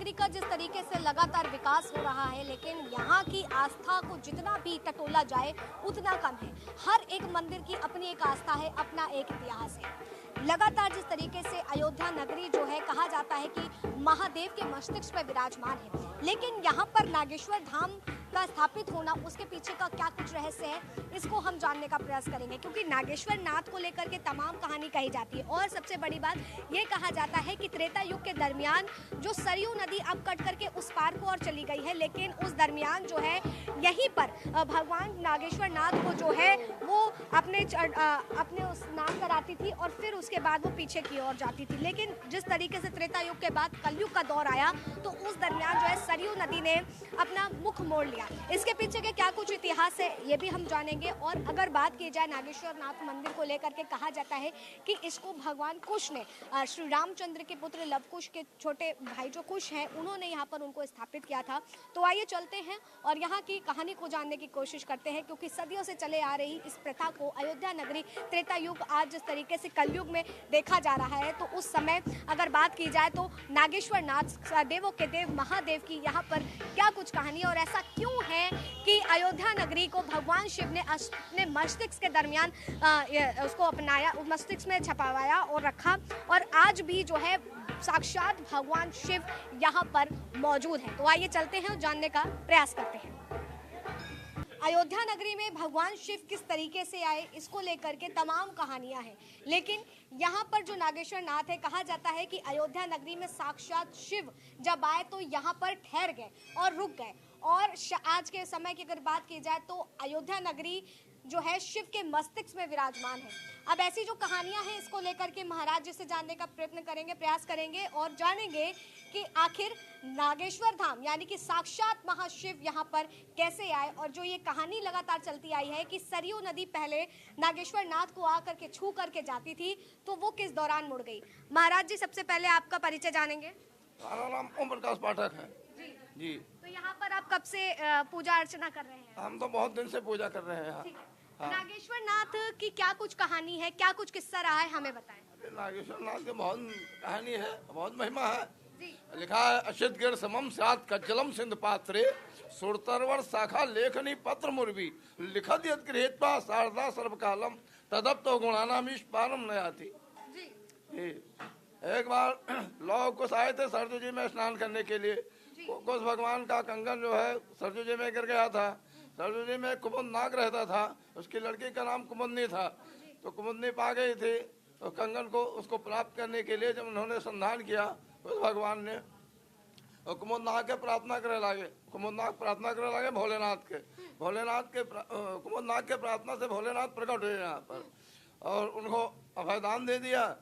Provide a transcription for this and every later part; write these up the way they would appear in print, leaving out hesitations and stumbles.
नगरी का जिस तरीके से लगातार विकास हो रहा है, लेकिन यहाँ की आस्था को जितना भी टटोला जाए उतना कम है। हर एक मंदिर की अपनी एक आस्था है, अपना एक इतिहास है। लगातार जिस तरीके से अयोध्या नगरी जो है, कहा जाता है कि महादेव के मस्तिष्क पर विराजमान है, लेकिन यहाँ पर नागेश्वर धाम का स्थापित होना, उसके पीछे का क्या कुछ रहस्य है, इसको हम जानने का प्रयास करेंगे। क्योंकि नागेश्वर नाथ को लेकर के तमाम कहानी कही जाती है और सबसे बड़ी बात ये कहा जाता है कि त्रेता युग के दरमियान जो सरयू नदी अब कट करके उस पार को और चली गई है, लेकिन उस दरमियान जो है यहीं पर भगवान नागेश्वर नाथ को जो है वो अपने स्नान कराती थी और फिर उसके बाद वो पीछे की ओर जाती थी। लेकिन जिस तरीके से त्रेता युग के बाद कलयुग का दौर आया तो उस दरमियान जो है सरयू नदी ने अपना मुख मोड़ लिया। इसके पीछे के क्या कुछ इतिहास है ये भी हम जानेंगे। और अगर बात की जाए नागेश्वर नाथ मंदिर को लेकर के, कहा जाता है कि इसको भगवान कुश ने, श्री रामचंद्र के पुत्र लव कुश के छोटे भाई जो कुश हैं, उन्होंने यहाँ पर उनको स्थापित किया था। तो आइए चलते हैं और यहाँ की कहानी को जानने की कोशिश करते हैं, क्योंकि सदियों से चले आ रही इस प्रथा को अयोध्या नगरी त्रेता युग आज जिस तरीके से कलयुग में देखा जा रहा है, तो उस समय अगर बात की जाए तो नागेश्वर नाथ देवों के देव महादेव की यहाँ पर क्या कुछ कहानी और ऐसा क्यों है कि अयोध्या नगरी को भगवान शिव ने अपने मस्तिष्क के दरमियान उसको अपनाया, मस्तिष्क में छपाया और रखा, और आज भी जो है साक्षात भगवान शिव यहाँ पर मौजूद है। तो आइए चलते हैं और जानने का प्रयास करते हैं। अयोध्या नगरी में भगवान शिव किस तरीके से आए, इसको लेकर के तमाम कहानियां हैं, लेकिन यहाँ पर जो नागेश्वर नाथ है, कहा जाता है कि अयोध्या नगरी में साक्षात शिव जब आए तो यहाँ पर ठहर गए और रुक गए। और आज के समय की अगर बात की जाए तो अयोध्या नगरी जो है शिव के मस्तिष्क में विराजमान है। अब ऐसी जो कहानियां हैं, इसको लेकर के महाराज जी से जानने का प्रयत्न करेंगे, प्रयास करेंगे और जानेंगे कि आखिर नागेश्वर धाम यानी कि साक्षात महाशिव यहाँ पर कैसे आए। और जो ये कहानी लगातार चलती आई है कि सरयू नदी पहले नागेश्वर नाथ को आकर के छू करके जाती थी, तो वो किस दौरान मुड़ गई। महाराज जी, सबसे पहले आपका परिचय जानेंगे। हमारा नाम ओम प्रकाश पाठक है जी। तो यहाँ पर आप कब से पूजा अर्चना कर रहे हैं? हम तो बहुत दिन से पूजा कर रहे हैं। हाँ। नागेश्वर नाथ की क्या कुछ कहानी है, क्या कुछ किस्सा रहा है, हमें बताएं। नागेश्वर नाथ की बहुत कहानी है, बहुत महिमा है जी। लिखा है अशित गिर समम सात कज्जलम सिंध पात्रे सुरतरवर शाखा लेखनी पत्र मुर्वी लिखत यद गृहीत्वा शारदा सर्वकालम तदप तो गुणानामीश पारम नया थी जी। एक बार लोग कुछ आए थे सरजू जी में स्नान करने के लिए। कुछ भगवान का कंगन जो है सरजू जी में गिर गया था। सरजू जी में कुमुद नाग रहता था, उसकी लड़की का नाम कुमुदनी था। तो कुमुदनी पा गई थी, तो कंगन को उसको प्राप्त करने के लिए जब उन्होंने संधान किया उस भगवान ने, और कुमुद नाग के प्रार्थना करे लागे, कुमुद नाग प्रार्थना करे लागे भोलेनाथ के कुमुद नाग के प्रार्थना से भोलेनाथ प्रकट हुए यहाँ पर और उनको अभयदान दे दिया।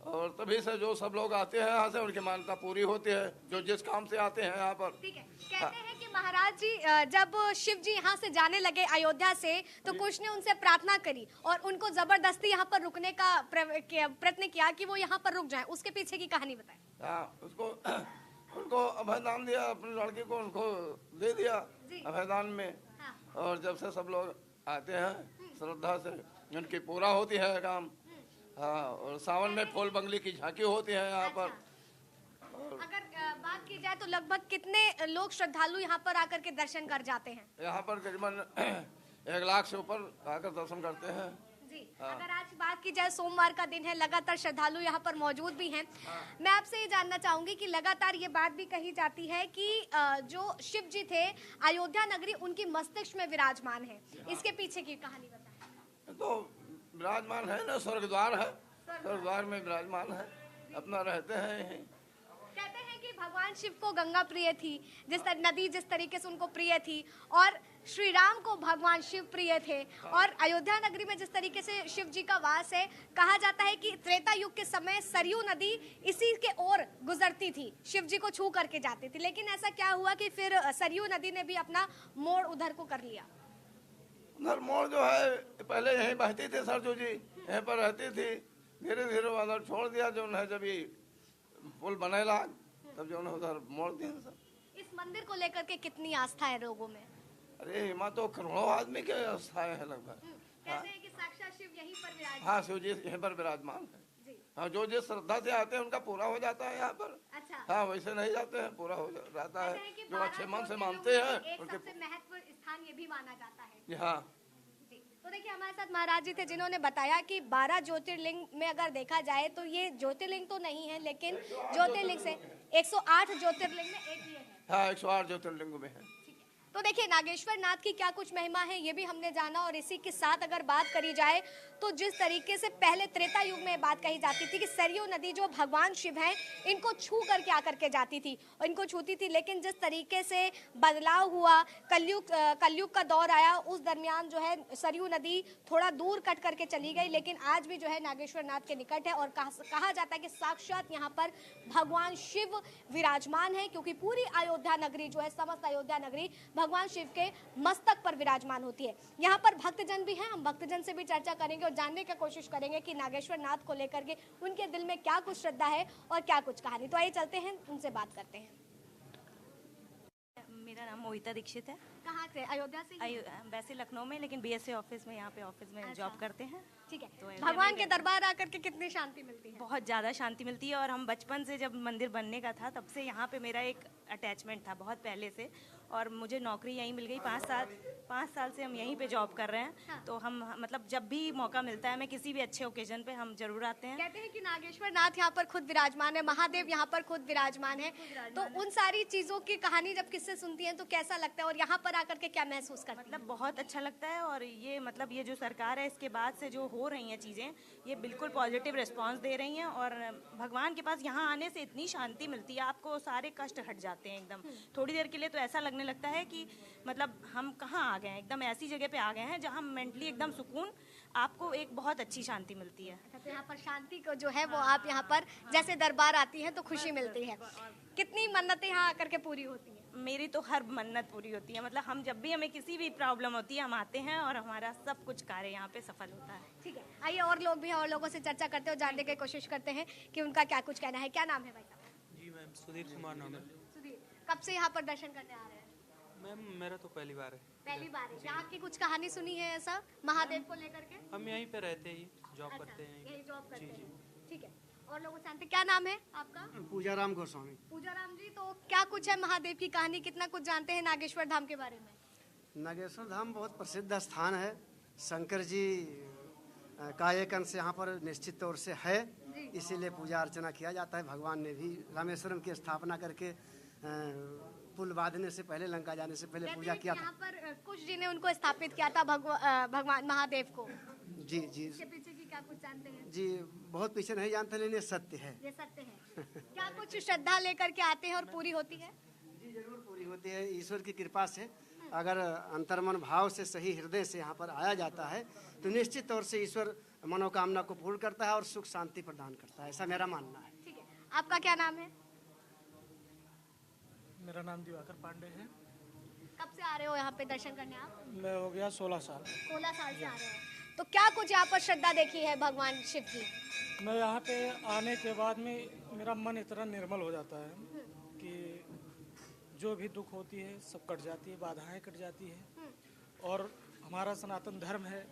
और तभी से जो सब लोग आते हैं यहाँ से उनकी मान्यता पूरी होती है, जो जिस काम से आते हैं यहाँ पर। ठीक है। कहते हैं कि महाराज जी जब शिव जी यहाँ से जाने लगे अयोध्या से, तो कुछ ने उनसे प्रार्थना करी और उनको जबरदस्ती यहाँ पर रुकने का प्रयत्न किया कि वो यहाँ पर रुक जाएं। उसके पीछे की कहानी बताएं। हाँ, उनको अभयदान दिया, अपनी लड़की को उनको दे दिया अभयदान में। हाँ। और जब से सब लोग आते हैं श्रद्धा से, उनकी पूरा होती है काम। हाँ, और सावन में फूल बंगली की झांकी होती है यहाँ पर। अगर बात की जाए तो लगभग कितने लोग श्रद्धालु यहाँ पर आकर के दर्शन कर जाते हैं? यहाँ पर करीबन 1 लाख से ऊपर आकर दर्शन करते हैं जी। हाँ। अगर आज बात की जाए, सोमवार का दिन है, लगातार श्रद्धालु यहाँ पर मौजूद भी हैं। हाँ। मैं आपसे ये जानना चाहूंगी कि लगातार ये बात भी कही जाती है कि जो शिव जी थे अयोध्या नगरी उनकी मस्तिष्क में विराजमान है। हाँ। इसके पीछे की कहानी बताएं। तो विराजमान है ना, स्वर्ग द्वार है, स्वर्ग द्वार में विराजमान है, अपना रहते हैं यहीं। कहते हैं कि भगवान शिव को गंगा प्रिय थी, नदी जिस तरीके से उनको प्रिय थी, और श्री राम को भगवान शिव प्रिय थे। और अयोध्या नगरी में जिस तरीके से शिव जी का वास है, कहा जाता है कि त्रेता युग के समय सरयू नदी इसी के ओर गुजरती थी, शिव जी को छू करके जाती थी। लेकिन ऐसा क्या हुआ कि फिर सरयू नदी ने भी अपना मोड़ उधर को कर लिया। उधर मोड़ जो है पहले यहीं बहती थी, सरजू जी यहीं पर रहती थी, धीरे धीरे उधर छोड़ दिया जो है, जब ये पुल बनेला तब जो है उधर मोड़ दिया सब। इस मंदिर को लेकर के कितनी आस्था है लोगों में? अरे यहाँ तो करोड़ों आदमी के स्थाएं हैं लगभग। कहते हैं कि साक्षात शिव यहीं पर विराजमान। हाँ, शिव जी यहीं पर विराजमान है। जी। हाँ, जो जिस श्रद्धा से आते हैं उनका पूरा हो जाता है यहाँ पर। अच्छा। हाँ, वैसे नहीं जाते हैं, पूरा हो जाता है। कहते हैं कि जो 12 अच्छे मन से ज्योतिर्लिंगों मानते में हैं एक उनके। सबसे महत्वपूर्ण स्थान ये भी माना जाता है। जी हाँ। जी। तो देखिए हमारे साथ महाराज जी थे जिन्होंने बताया कि 12 ज्योतिर्लिंग में अगर देखा जाए तो ये ज्योतिर्लिंग तो नहीं है, लेकिन ज्योतिर्लिंग से 108 ज्योतिर्लिंग में एक ये है। हाँ, 108 ज्योतिर्लिंग में है। ठीक है। तो देखिए नागेश्वर नाथ की क्या कुछ महिमा है ये भी हमने जाना, और इसी के साथ अगर बात करी जाए तो जिस तरीके से पहले त्रेता युग में बात कही जाती थी कि सरयू नदी जो भगवान शिव हैं इनको छू करके आकर के जाती थी और इनको छूती थी, लेकिन जिस तरीके से बदलाव हुआ, कलयुग का दौर आया, उस दरमियान जो है सरयू नदी थोड़ा दूर कट करके चली गई, लेकिन आज भी जो है नागेश्वर नाथ के निकट है। और कहा जाता है कि साक्षात यहाँ पर भगवान शिव विराजमान है, क्योंकि पूरी अयोध्या नगरी जो है, समस्त अयोध्या नगरी भगवान शिव के मस्तक पर विराजमान होती है। यहाँ पर भक्तजन भी हैं, हम भक्तजन से भी चर्चा करेंगे और जानने की कोशिश करेंगे कि नागेश्वर नाथ को लेकर के उनके दिल में क्या कुछ श्रद्धा है और क्या कुछ कहानी। तो आइए चलते हैं, उनसे बात करते हैं। मेरा नाम मोहिता दीक्षित है। कहाँ से? अयोध्या से ही? वैसे लखनऊ में, लेकिन बीएसए ऑफिस में, यहाँ पे ऑफिस में जॉब करते हैं। ठीक है। तो अयोध्या भगवान में के दरबार आकर के कितनी शांति मिलती है? बहुत ज़्यादा शांति मिलती है, और हम बचपन से जब मंदिर बनने का था तब से यहाँ पे मेरा एक अटैचमेंट था बहुत पहले से, और मुझे नौकरी यहीं मिल गई। 5 साल से हम यहीं पे जॉब कर रहे हैं। हाँ। तो हम मतलब जब भी मौका मिलता है, मैं किसी भी अच्छे ओकेजन पे हम जरूर आते हैं। कहते हैं कि नागेश्वर नाथ यहाँ पर खुद विराजमान है, महादेव यहाँ पर खुद विराजमान है। तो उन सारी चीजों की कहानी जब किससे सुनती हैं तो कैसा लगता है, और यहाँ पर आकर के क्या महसूस करती हैं? मतलब बहुत अच्छा लगता है, और ये मतलब ये जो सरकार है इसके बाद से जो हो रही हैं चीज़ें, ये बिल्कुल पॉजिटिव रिस्पांस दे रही हैं। और भगवान के पास यहाँ आने से इतनी शांति मिलती है, आपको सारे कष्ट हट जाते हैं एकदम। थोड़ी देर के लिए तो ऐसा लगने लगता है कि मतलब हम कहाँ आ गए हैं, एकदम ऐसी जगह पे आ गए हैं जहाँ मेंटली एकदम सुकून, आपको एक बहुत अच्छी शांति मिलती है। तो यहाँ पर शांति को जो है वो आप यहाँ पर जैसे दरबार आती है तो खुशी मिलती है। कितनी मन्नतें यहाँ आकर के पूरी होती हैं? मेरी तो हर मन्नत पूरी होती है। मतलब हम जब भी हमें किसी भी प्रॉब्लम होती है, हम आते हैं और हमारा सब कुछ कार्य यहाँ पे सफल होता है। ठीक है, आइए और लोग भी हैं, और लोगों से चर्चा करते हैं और जानने की कोशिश करते हैं कि उनका क्या कुछ कहना है। क्या नाम है भाई साहब? जी मैम, सुधीर कुमार नाम है। सुधीर, कब से यहाँ पर दर्शन करने आ रहे हैं? मैम मेरा तो पहली बार है। पहली बार है। यहाँ की कुछ कहानी सुनी है ऐसा महादेव को लेकर के? हम यहीं पे रहते ही जॉब अच्छा, करते हैं। यही जॉब करते जी, हैं। ठीक है, और लोग जानते हैं। क्या नाम है आपका? पूजा राम गोस्वामी। पूजा राम जी, तो क्या कुछ है महादेव की कहानी, कितना कुछ जानते हैं नागेश्वर धाम के बारे में? नागेश्वर धाम बहुत प्रसिद्ध स्थान है। शंकर जी का एक अंश यहाँ पर निश्चित तौर से है, इसीलिए पूजा अर्चना किया जाता है। भगवान ने भी रामेश्वरम की स्थापना करके पुल बांधने से पहले, लंका जाने से पहले पूजा किया था। यहाँ पर कुछ जी ने उनको स्थापित किया था भगवान महादेव को। जी जी इसके पीछे की क्या कुछ जानते हैं? जी, बहुत पीछे नहीं जानते, लेकिन ये सत्य है। ये सत्य है। क्या कुछ श्रद्धा लेकर के आते हैं और पूरी होती है? जी जरूर पूरी होती है, ईश्वर की कृपा से। अगर अंतर्मन भाव से, सही हृदय से यहाँ पर आया जाता है तो निश्चित तौर से ईश्वर मनोकामना को पूर्ण करता है और सुख शांति प्रदान करता है, ऐसा मेरा मानना है। ठीक है, आपका क्या नाम है? मेरा नाम दिवाकर पांडे है। कब से आ रहे हो यहाँ पे दर्शन करने आप? मैं हो गया 16 साल। 16 साल से आ रहे हो। तो क्या कुछ यहाँ पर श्रद्धा देखी है भगवान शिव की? मैं यहाँ पे आने के बाद में मेरा मन इतना निर्मल हो जाता है कि जो भी दुख होती है सब कट जाती है, बाधाएं कट जाती है। और हमारा सनातन धर्म है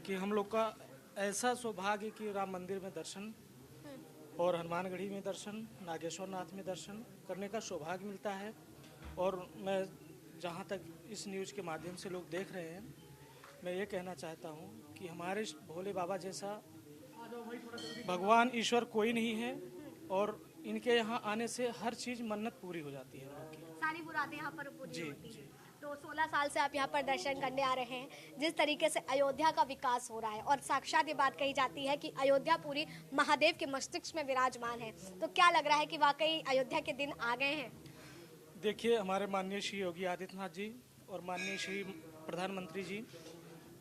कि हम लोग का ऐसा सौभाग्य कि राम मंदिर में दर्शन और हनुमानगढ़ी में दर्शन, नागेश्वर नाथ में दर्शन करने का सौभाग्य मिलता है। और मैं जहाँ तक इस न्यूज़ के माध्यम से लोग देख रहे हैं, मैं ये कहना चाहता हूँ कि हमारे भोले बाबा जैसा भगवान ईश्वर कोई नहीं है, और इनके यहाँ आने से हर चीज़ मन्नत पूरी हो जाती है हम लोग की। सारी मुरादें यहाँ पर पूरी जी, होती हैं। तो 16 साल से आप यहाँ पर दर्शन करने आ रहे हैं। जिस तरीके से अयोध्या का विकास हो रहा है और साक्षात ये बात कही जाती है कि अयोध्या पूरी महादेव के मस्तिष्क में विराजमान है, तो क्या लग रहा है कि वाकई अयोध्या के दिन आ गए हैं? देखिए, हमारे माननीय श्री योगी आदित्यनाथ जी और माननीय श्री प्रधानमंत्री जी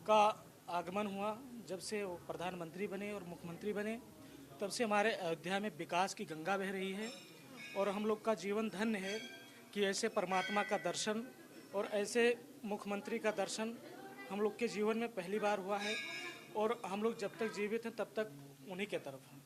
का आगमन हुआ। जब से वो प्रधानमंत्री बने और मुख्यमंत्री बने, तब से हमारे अयोध्या में विकास की गंगा बह रही है। और हम लोग का जीवन धन्य है कि ऐसे परमात्मा का दर्शन और ऐसे मुख्यमंत्री का दर्शन हम लोग के जीवन में पहली बार हुआ है। और हम लोग जब तक जीवित हैं तब तक उन्हीं के तरफ हैं।